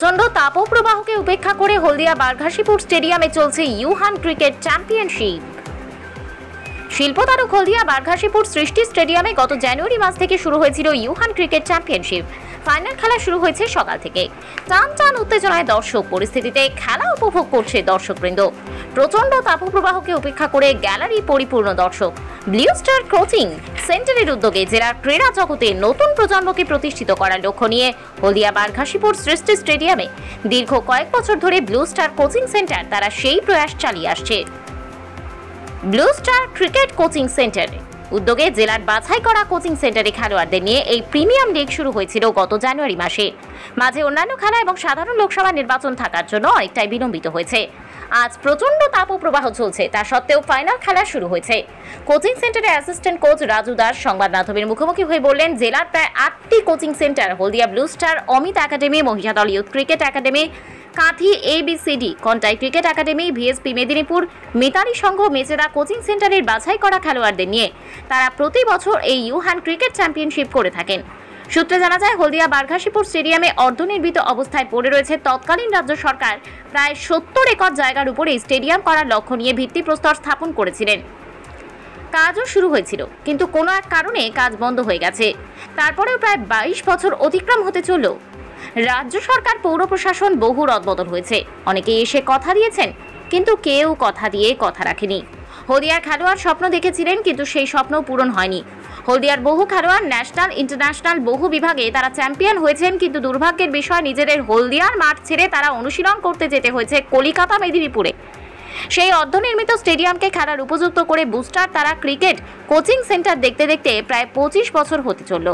প্রচণ্ড তাপপ্রবাহকে উপেক্ষা করে হলদিয়া বারঘাসিপুর স্টেডিয়ামে চলছে ইউহান ক্রিকেট চ্যাম্পিয়নশিপ। শিল্পতারক হলদিয়া বারঘাসিপুর সৃষ্টি স্টেডিয়ামে গত জানুয়ারি মাস থেকে শুরু হয়েছিল ইউহান ক্রিকেট চ্যাম্পিয়নশিপ। ফাইনাল খেলা শুরু হয়েছে সকাল থেকে। টান টান উত্তেজনায় দর্শক পরিস্থিতিতে খেলা উপভোগ করছে দর্শকবৃন্দ। প্রচণ্ড তাপপ্রবাহকে উপেক্ষা করে গ্যালারি পরিপূর্ণ দর্শক। ব্লু স্টার কোচিং সেন্টারের উদ্যোগে জেলার ক্রীড়া জগতে নতুন প্রজন্মকে প্রতিষ্ঠিত করার লক্ষ্য নিয়ে হলদিয়া বারঘাসিপুর সৃষ্টি স্টেডিয়ামে দীর্ঘ কয়েক বছর ধরে ব্লু স্টার কোচিং সেন্টার তারা সেই প্রয়াস চালিয়ে আসছে। ব্লু স্টার ক্রিকেট কোচিং সেন্টারে উদ্যোগে জেলার বাছাই করা কোচিং সেন্টারে খেলোয়াড়দের নিয়ে এই প্রিমিয়াম লিগ শুরু হয়েছিল গত জানুয়ারি মাসে। মাঝে অন্যান্য খেলা এবং সাধারণ লোকসভা নির্বাচন থাকার জন্য অনেকটাই বিলম্বিত হয়েছে। আজ প্রচণ্ড তাপপ্রবাহ চলছে, তা সত্ত্বেও ফাইনাল খেলা শুরু হয়েছে। কোচিং সেন্টারে অ্যাসিস্ট্যান্ট কোচ রাজু দাস সংবাদ মাধ্যমের মুখোমুখি হয়ে বললেন, জেলার প্রায় 8টি coaching centre Haldia Blue Star, Amit academy, Mahishadal youth cricket academy, Kanthi ABCD, Contai cricket academy, VSP Medinipur, Mitali Sangha, Mecheda coaching সেন্টারের বাছাই করা খেলোয়াড়দের নিয়ে তারা প্রতি বছর এই ইউহান ক্রিকেট চ্যাম্পিয়নশিপ করে থাকেন। সূত্রে জানা যায়, হলদিয়া বারঘাসিপুর স্টেডিয়ামে অর্ধনির্মিত অবস্থায় পড়ে রয়েছে তৎকালীন রাজ্য সরকার প্রায় 70 একর জায়গার উপরে স্টেডিয়াম করার লক্ষ্য নিয়ে ভিত্তিপ্রস্তর স্থাপন করেছিলেন। কাজও শুরু হয়েছিল, কিন্তু কোনো এক কারণে কাজ বন্ধ হয়ে গেছে। তারপরেও প্রায় 22 বছর অতিক্রম হতে চলল। রাজ্য সরকার, পৌর প্রশাসন বহু রদবদল হয়েছে। অনেকে এসে কথা দিয়েছেন, কিন্তু কেউ কথা দিয়ে কথা রাখেনি। হলদিয়ার খেলোয়াড় স্বপ্ন দেখেছিলেন, কিন্তু সেই স্বপ্ন পূরণ হয়নি। হলদিয়ার বহু খেলোয়াড় ন্যাশনাল, ইন্টারন্যাশনাল বহু বিভাগে তারা চ্যাম্পিয়ন হয়েছেন, কিন্তু দুর্ভাগ্যের বিষয় নিজেদের হলদিয়ার মাঠ ছেড়ে তারা অনুশীলন করতে যেতে হয়েছে কলিকাতা, মেদিনীপুরে। সেই অর্ধনির্মিত স্টেডিয়ামকে খেলার উপযুক্ত করে বুস্টার তারা ক্রিকেট কোচিং সেন্টার দেখতে দেখতে প্রায় 25 বছর হতে চলল।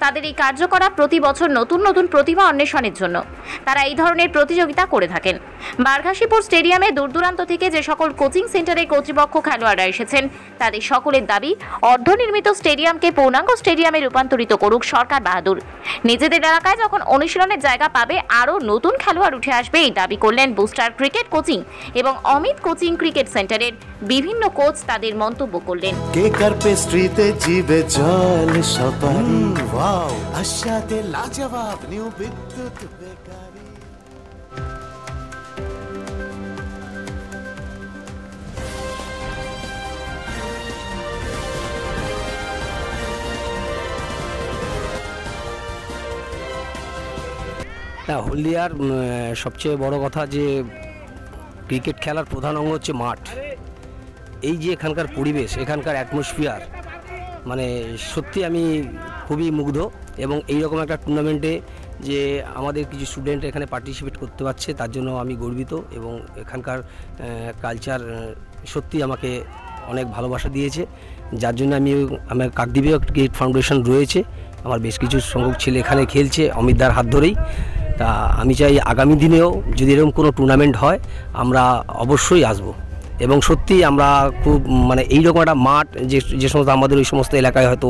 তাদের এই কার্যকলাপ প্রতি বছর নতুন নতুন প্রতিভা অন্বেষণের জন্য তারা এই ধরনের প্রতিযোগিতা করে থাকেন। বারঘাসিপুর স্টেডিয়ামে দূর দূরান্ত থেকে যে সকল কোচিং সেন্টারের কর্তৃপক্ষ খেলোয়াড়রা এসেছেন, তাদের সকলের দাবি অর্ধনির্মিত স্টেডিয়ামকে পূর্ণাঙ্গ স্টেডিয়ামে রূপান্তরিত করুক সরকার বাহাদুর। নিজেদের এলাকায় যখন অনুশীলনের জায়গা পাবে, আরও নতুন খেলোয়াড় উঠে আসবে, এই দাবি করলেন বুস্টার ক্রিকেট কোচিং এবং অমিত কোচিং ক্রিকেট সেন্টারের বিভিন্ন কোচ তাদের মন্তব্য করলেন। কেকার পেস্ট্রিতে জিবে জল সপারি, ওয়াও আশাতে লাজবাব নিউ বিদ্যুৎ বেকারি। হলদিয়ার সবচেয়ে বড় কথা যে ক্রিকেট খেলার প্রধান অঙ্গ হচ্ছে মাঠ। এই যে এখানকার পরিবেশ, এখানকার অ্যাটমসফিয়ার, মানে সত্যি আমি খুবই মুগ্ধ। এবং এইরকম একটা টুর্নামেন্টে যে আমাদের কিছু স্টুডেন্ট এখানে পার্টিসিপেট করতে পারছে, তার জন্য আমি গর্বিত। এবং এখানকার কালচার সত্যি আমাকে অনেক ভালোবাসা দিয়েছে, যার জন্য আমার কাকদ্বীপেও ক্রিকেট ফাউন্ডেশন রয়েছে। আমার বেশ কিছু সংখ্যক ছেলে এখানে খেলছে অমিতদার হাত ধরেই। তা আমি চাই আগামী দিনেও যদি এরকম কোনো টুর্নামেন্ট হয়, আমরা অবশ্যই আসব। এবং সত্যি আমরা খুব মানে এইরকম একটা মাঠ যে সমস্ত আমাদের ওই সমস্ত এলাকায় হয়তো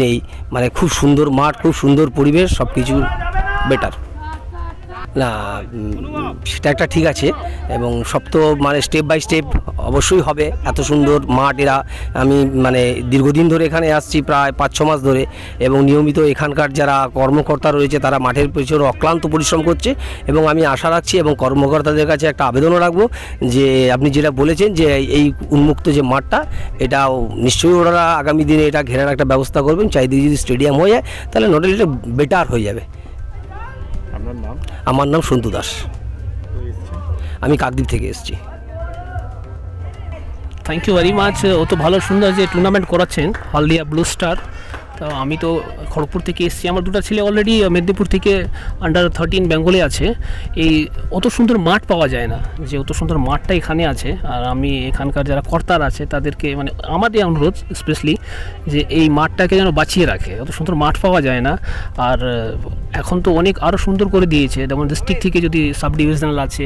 নেই, মানে খুব সুন্দর মাঠ, খুব সুন্দর পরিবেশ, সব কিছু বেটার না, সেটা একটা ঠিক আছে। এবং সব তো মানে স্টেপ বাই স্টেপ অবশ্যই হবে। এত সুন্দর মাঠ এরা, আমি মানে দীর্ঘদিন ধরে এখানে আসছি, প্রায় 5-6 মাস ধরে, এবং নিয়মিত এখানকার যারা কর্মকর্তা রয়েছে তারা মাঠের পেছনে অক্লান্ত পরিশ্রম করছে। এবং আমি আশা রাখছি এবং কর্মকর্তাদের কাছে একটা আবেদনও রাখবো যে আপনি যেটা বলেছেন যে এই উন্মুক্ত যে মাঠটা, এটাও নিশ্চয়ই ওরা আগামী দিনে এটা ঘেরার একটা ব্যবস্থা করবেন। চারিদিকে যদি স্টেডিয়াম হয়ে যায়, তাহলে নট অনলি এটা বেটার হয়ে যাবে। আমার নাম সন্তু দাস, আমি কাকদ্বীপ থেকে এসেছি। Thank you very much. ও তো ভালো সুন্দর যে টুর্নামেন্ট করাচ্ছেন হলদিয়া ব্লু স্টার। তো আমি তো খড়গপুর থেকে এসেছি, আমার দুটো ছেলে অলরেডি মেদিনীপুর থেকে আন্ডার-13 বেঙ্গলে আছে। এই অত সুন্দর মাঠ পাওয়া যায় না, যে অত সুন্দর মাঠটা এখানে আছে। আর আমি এখানকার যারা কর্তার আছে তাদেরকে মানে আমাদের অনুরোধ স্পেশালি যে এই মাঠটাকে যেন বাঁচিয়ে রাখে। অত সুন্দর মাঠ পাওয়া যায় না। আর এখন তো অনেক আরও সুন্দর করে দিয়েছে, যেমন ডিস্ট্রিক্ট থেকে যদি সাব ডিভিশনাল আছে,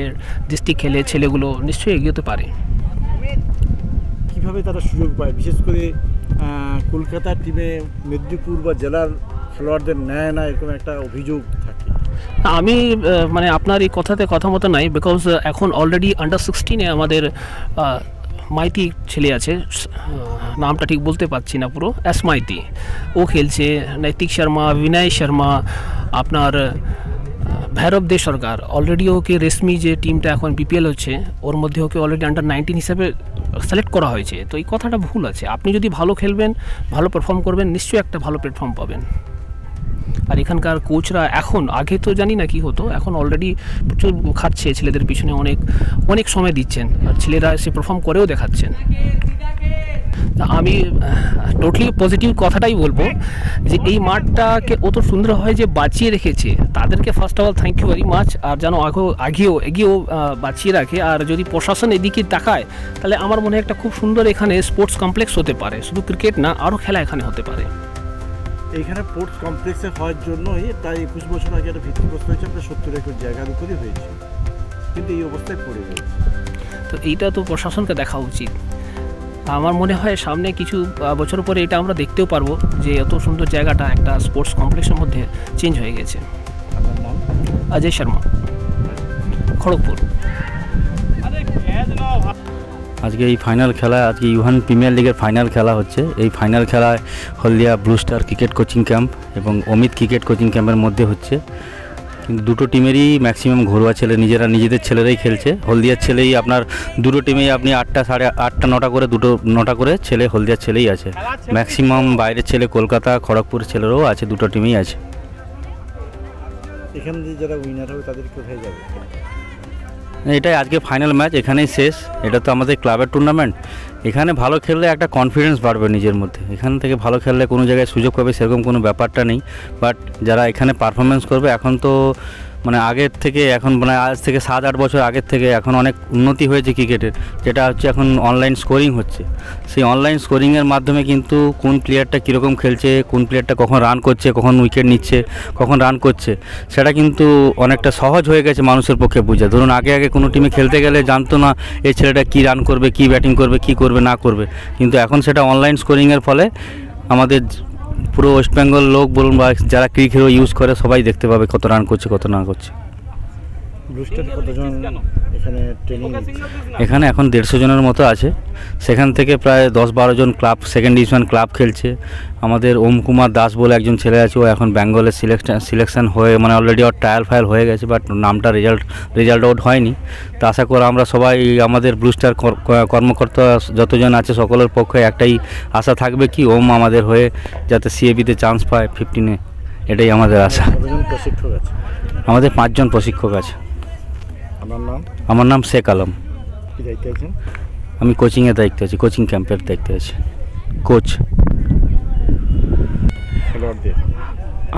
ডিস্ট্রিক্ট খেলে ছেলেগুলো নিশ্চয়ই এগিয়ে যেতে পারে। কীভাবে তারা সুযোগ পায়, বিশেষ করে কলকাতার টিমে মেদিনীপুর বা জেলার খেলোয়াড়দের নেয় না, এরকম একটা অভিযোগ থাকে। আমি মানে আপনার এই কথাতে কথা মতো নাই, বিকজ এখন অলরেডি আন্ডার-16 আমাদের মাইতি ছেলে আছে, নামটা ঠিক বলতে পারছি না পুরো, এস মাইতি, ও খেলছে। নৈতিক শর্মা, বিনয় শর্মা, আপনার ভৈরব দে সরকার অলরেডি ওকে রেশমি যে টিমটা এখন বিপিএল হচ্ছে ওর মধ্যে ওকে অলরেডি আন্ডার-19 হিসাবে সিলেক্ট করা হয়েছে। তো এই কথাটা ভুল আছে। আপনি যদি ভালো খেলবেন, ভালো পারফর্ম করবেন, নিশ্চয়ই একটা ভালো প্ল্যাটফর্ম পাবেন। আর এখানকার কোচরা এখন, আগে তো জানি না কি হতো, এখন অলরেডি প্রচুর খাচ্ছে, ছেলেদের পিছনে অনেক অনেক সময় দিচ্ছেন, আর ছেলেরা সে পারফর্ম করেও দেখাচ্ছেন। আমি টোটালি পজিটিভ কথাটাই বলবো যে এই মাঠটাকে অত সুন্দর হয় যে বাঁচিয়ে রেখেছে, তাদেরকে first of all thank you very much. আর যেন এগিয়েও বাঁচিয়ে রাখে। আর যদি প্রশাসন এদিকে তাকায় তাহলে আমার মনে হয় একটা খুব সুন্দর এখানে স্পোর্টস কমপ্লেক্স হতে পারে, শুধু ক্রিকেট না, আরও খেলা এখানে হতে পারে। এইখানে স্পোর্টস কমপ্লেক্সে হওয়ার জন্যই প্রায় 21 বছর আগে একটা ভিত্তিপ্রস্তর হয়েছে, প্রায় 70 একর জায়গার উপরই হয়েছে, কিন্তু এই অবস্থায় পড়ে গেছে। তো এইটা তো প্রশাসনকে দেখা উচিত। আমার মনে হয় সামনে কিছু বছর পরে এটা আমরা দেখতেও পারবো যে এত সুন্দর জায়গাটা একটা স্পোর্টস কমপ্লেক্সের মধ্যে চেঞ্জ হয়ে গেছে। আপনার নাম? অজয় শর্মা, খড়গপুর। আজকে এই ফাইনাল খেলা, আজকে ইউহান প্রিমিয়ার লিগের ফাইনাল খেলা হচ্ছে। এই ফাইনাল খেলায় Haldia Blue Star cricket coaching camp এবং অমিত ক্রিকেট কোচিং ক্যাম্পের মধ্যে হচ্ছে। কিন্তু দুটো টিমেরই ম্যাক্সিমাম ঘরোয়া ছেলে, নিজেদের ছেলেরাই খেলছে। হলদিয়ার ছেলেই আপনার দুটো টিমেই আপনি 8টা, 8:30, 9টা করে, 9টা করে ছেলে হলদিয়ার ছেলেই আছে। ম্যাক্সিমাম বাইরের ছেলে কলকাতা, খড়গপুর ছেলেরাও আছে, দুটো টিমেই আছে। এখান থেকে যারা উইনার হবে তাদের কোথায় যাবে? এটাই আজকে ফাইনাল ম্যাচ, এখানেই শেষ। এটা তো আমাদের ক্লাবের টুর্নামেন্ট। এখানে ভালো খেললে একটা কনফিডেন্স বাড়বে নিজের মধ্যে। এখান থেকে ভালো খেললে কোনো জায়গায় সুযোগ পাবে সেরকম কোনো ব্যাপারটা নেই। বাট যারা এখানে পারফরমেন্স করবে, এখন তো মানে আগের থেকে, এখন মানে আজ থেকে 7-8 বছর আগের থেকে এখন অনেক উন্নতি হয়েছে ক্রিকেটের, যেটা হচ্ছে এখন অনলাইন স্কোরিং হচ্ছে। সেই অনলাইন স্কোরিংয়ের মাধ্যমে কিন্তু কোন প্লেয়ারটা কীরকম খেলছে, কোন প্লেয়ারটা কখন রান করছে, কখন উইকেট নিচ্ছে, কখন রান করছে, সেটা কিন্তু অনেকটা সহজ হয়ে গেছে মানুষের পক্ষে বোঝা। ধরুন আগে কোনো টিমে খেলতে গেলে জানতো না এই ছেলেটা কী রান করবে, কী ব্যাটিং করবে, কী করবে না করবে, কিন্তু এখন সেটা অনলাইন স্কোরিংয়ের ফলে আমাদের পুরো ওয়েস্ট বেঙ্গল লোক বলুন বা যারা ক্রিকেট ইউজ করে সবাই দেখতে পাবে কত রান করছে, কত না করছে। এখানে এখন 150 জনের মতো আছে। সেখান থেকে প্রায় 10-12 জন ক্লাব, সেকেন্ড ডিভিশন ক্লাব খেলছে। আমাদের ওম কুমার দাস বলে একজন ছেলে আছে, ও এখন বেঙ্গলের সিলেকশন হয়ে মানে অলরেডি ওর ট্রায়াল ফায়াল হয়ে গেছে, বাট নামটা রেজাল্ট আউট হয়নি। তো আশা করি আমরা সবাই, আমাদের ব্লু স্টার কর্মকর্তা যতজন আছে সকলের পক্ষে একটাই আশা থাকবে কি ওম আমাদের হয়ে যাতে সিএবিতে চান্স পায় 15-এ, এটাই আমাদের আশা। প্রশিক্ষক আছে? আমাদের 5 জন প্রশিক্ষক আছে। আমার নাম শেখ আলম। কি দায়িত্বে আছেন? আমি কোচিংয়ের দায়িত্বে আছি, কোচিং ক্যাম্পের দায়িত্বে আছি, কোচ।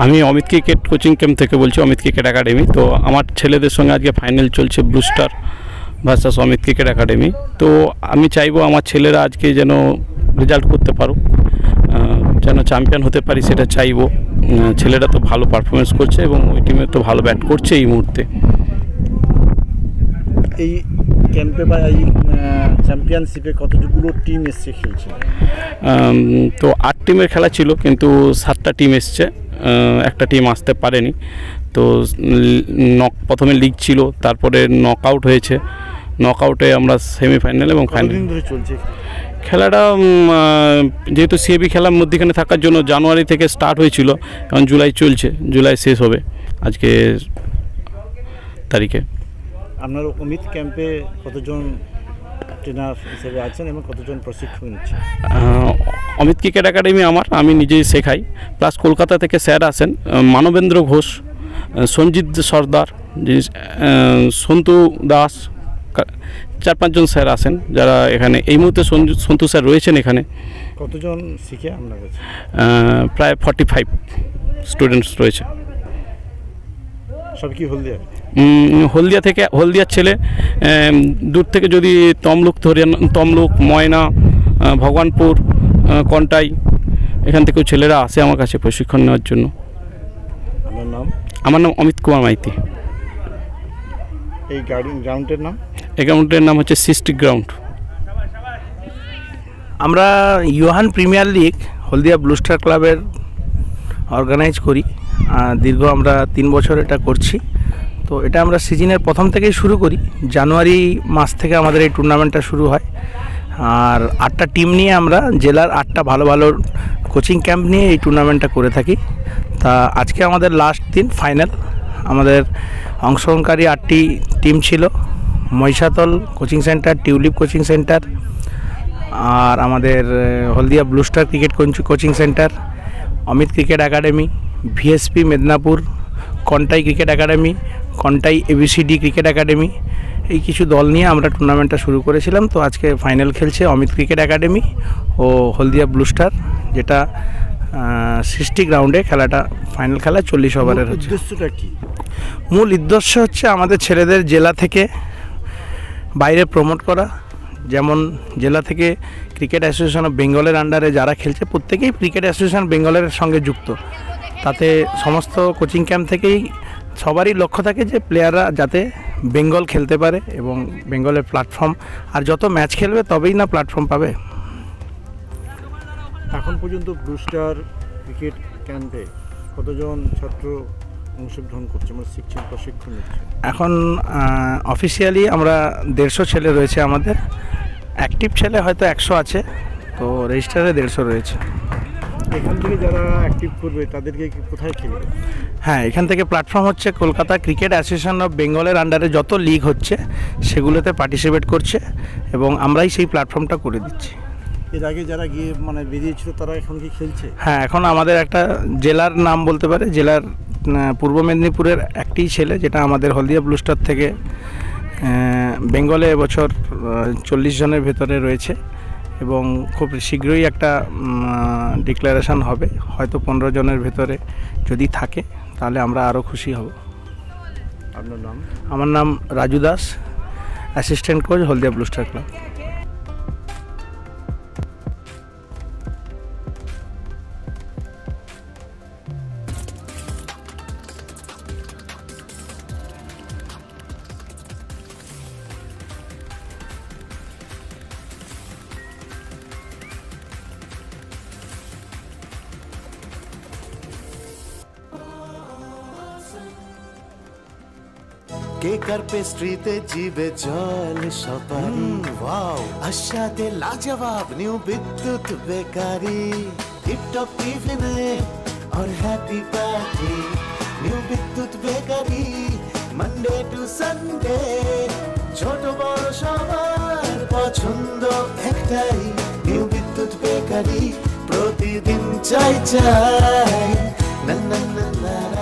আমি অমিত ক্রিকেট কোচিং ক্যাম্প থেকে বলছি, অমিত ক্রিকেট একাডেমি। তো আমার ছেলেদের সঙ্গে আজকে ফাইনাল চলছে blue star versus Amit cricket academy. তো আমি চাইবো আমার ছেলেরা আজকে যেন রেজাল্ট করতে পারুক, যেন চ্যাম্পিয়ন হতে পারি, সেটা চাইবো। ছেলেরা তো ভালো পারফরমেন্স করছে এবং ওই টিমে তো ভালো ব্যাট করছে এই মুহূর্তে। এই ক্যাম্পে বা এই চ্যাম্পিয়নশিপে কতগুলো টিম এসছে খেলছে? তো 8 টিমের খেলা ছিল, কিন্তু 7টা টিম এসছে, একটা টিম আসতে পারেনি। তো প্রথমে লিগ ছিল, তারপরে নকআউট হয়েছে। নকআউটে আমরা সেমিফাইনাল এবং ফাইনাল চলছে খেলাটা। যেহেতু সিএবি খেলার মধ্যেখানে থাকার জন্য জানুয়ারি থেকে স্টার্ট হয়েছিল, এখন জুলাই চলছে, জুলাই শেষ হবে আজকে তারিখে। আপনার অমিত ক্যাম্পে কতজন ট্রেনার হিসেবে আছেন এবং কতজন প্রশিক্ষক নিচ্ছেন? অমিত ক্রিকেট একাডেমি আমি নিজেই শেখাই, প্লাস কলকাতা থেকে স্যার আসেন, মানবেন্দ্র ঘোষ, সঞ্জিত সর্দার, সন্তু দাস, 4-5 জন স্যার আসেন যারা এখানে এই মুহূর্তে সন্তু স্যার রয়েছেন এখানে। কতজন শিখে আপনার কাছে? প্রায় 45 স্টুডেন্টস রয়েছে। সব কি হলদিয়া? হলদিয়ার ছেলে, দূর থেকে যদি তমলুক, ময়না, ভগবানপুর, কন্টাই, এখান থেকেও ছেলেরা আসে আমার কাছে প্রশিক্ষণ নেওয়ার জন্য। আমার নাম অমিত কুমার মাইতি। এই গ্রাউন্ডের নাম? এই গ্রাউন্ডের নাম হচ্ছে সিস্টিক গ্রাউন্ড। আমরা ইউহান প্রিমিয়ার লিগ হলদিয়া ব্লু স্টার ক্লাবের অর্গানাইজ করি, দীর্ঘ আমরা 3 বছর এটা করছি। তো এটা আমরা সিজনের প্রথম থেকেই শুরু করি, জানুয়ারি মাস থেকে আমাদের এই টুর্নামেন্টটা শুরু হয়। আর 8টা টিম নিয়ে আমরা জেলার 8টা ভালো ভালো কোচিং ক্যাম্প নিয়ে এই টুর্নামেন্টটা করে থাকি। তা আজকে আমাদের লাস্ট দিন ফাইনাল। আমাদের অংশগ্রহণকারী 8টি টিম ছিল। Mahishadal coaching centre, Tulip coaching centre, আর আমাদের Haldia Blue Star cricket coaching centre, Amit cricket academy, VSP Medinipur, Contai cricket academy, Contai ABCD cricket academy, এই কিছু দল নিয়ে আমরা টুর্নামেন্টটা শুরু করেছিলাম। তো আজকে ফাইনাল খেলছে অমিত ক্রিকেট একাডেমি ও হলদিয়া ব্লু স্টার, যেটা 60 গ্রাউন্ডে খেলাটা ফাইনাল খেলা 40 ওভারের হচ্ছে। উদ্দেশ্যটা কি? মূল উদ্দেশ্য হচ্ছে আমাদের ছেলেদের জেলা থেকে বাইরে প্রমোট করা। যেমন জেলা থেকে ক্রিকেট অ্যাসোসিয়েশন অফ বেঙ্গলের আন্ডারে যারা খেলছে প্রত্যেকেই ক্রিকেট অ্যাসোসিয়েশন বেঙ্গলের সঙ্গে যুক্ত। তাতে সমস্ত কোচিং ক্যাম্প থেকেই সবারই লক্ষ্য থাকে যে প্লেয়াররা যাতে বেঙ্গল খেলতে পারে এবং বেঙ্গলের প্ল্যাটফর্ম, আর যত ম্যাচ খেলবে তবেই না প্ল্যাটফর্ম পাবে। এখন পর্যন্ত ব্লু স্টার ক্রিকেট ক্যাম্পে কতজন ছাত্র অংশগ্রহণ করছে, মানে শিখছেন, প্রশিক্ষণ নিচ্ছে? এখন অফিসিয়ালি আমরা 150 ছেলে রয়েছে আমাদের। অ্যাক্টিভ ছেলে হয়তো 100 আছে, তো রেজিস্টারে 150 রয়েছে। এখান থেকে যারা অ্যাক্টিভ করবে তাদেরকে কোথায় খেলবে? হ্যাঁ, এখান থেকে প্ল্যাটফর্ম হচ্ছে কলকাতা ক্রিকেট অ্যাসোসিয়েশন অফ বেঙ্গলের আন্ডারে যত লিগ হচ্ছে সেগুলোতে পার্টিসিপেট করছে এবং আমরাই সেই প্ল্যাটফর্মটা করে দিচ্ছি। এর আগে যারা গিয়ে মানে বেরিয়েছিল তারা এখন কি খেলছে? হ্যাঁ, এখন আমাদের একটা জেলার নাম বলতে পারে, জেলার পূর্ব মেদিনীপুরের একটি ছেলে, যেটা আমাদের হলদিয়া ব্লু স্টার থেকে বেঙ্গলে এবছর 40 জনের ভেতরে রয়েছে এবং খুব শীঘ্রই একটা ডিক্লারেশন হবে, হয়তো 15 জনের ভেতরে যদি থাকে তাহলে আমরা আরও খুশি হব। আপনার নাম? আমার নাম রাজু দাস, অ্যাসিস্ট্যান্ট কোচ, হলদিয়া ব্লু স্টার ক্লাব। কেকার পেস্ট্রিতে জিবে জল সপারি, ওয়াও আশাতে লাজবাব নিউ বিদ্যুৎ বেকারি, টিপটপ টিফিনে और हैप्पी पार्टी, নিউ বিদ্যুৎ বেকারি, মানডে টু সানডে, ছোট বড় সবার পছন্দ একটাই, নিউ বিদ্যুৎ বেকারি, প্রতিদিন চাই চাই না না না না।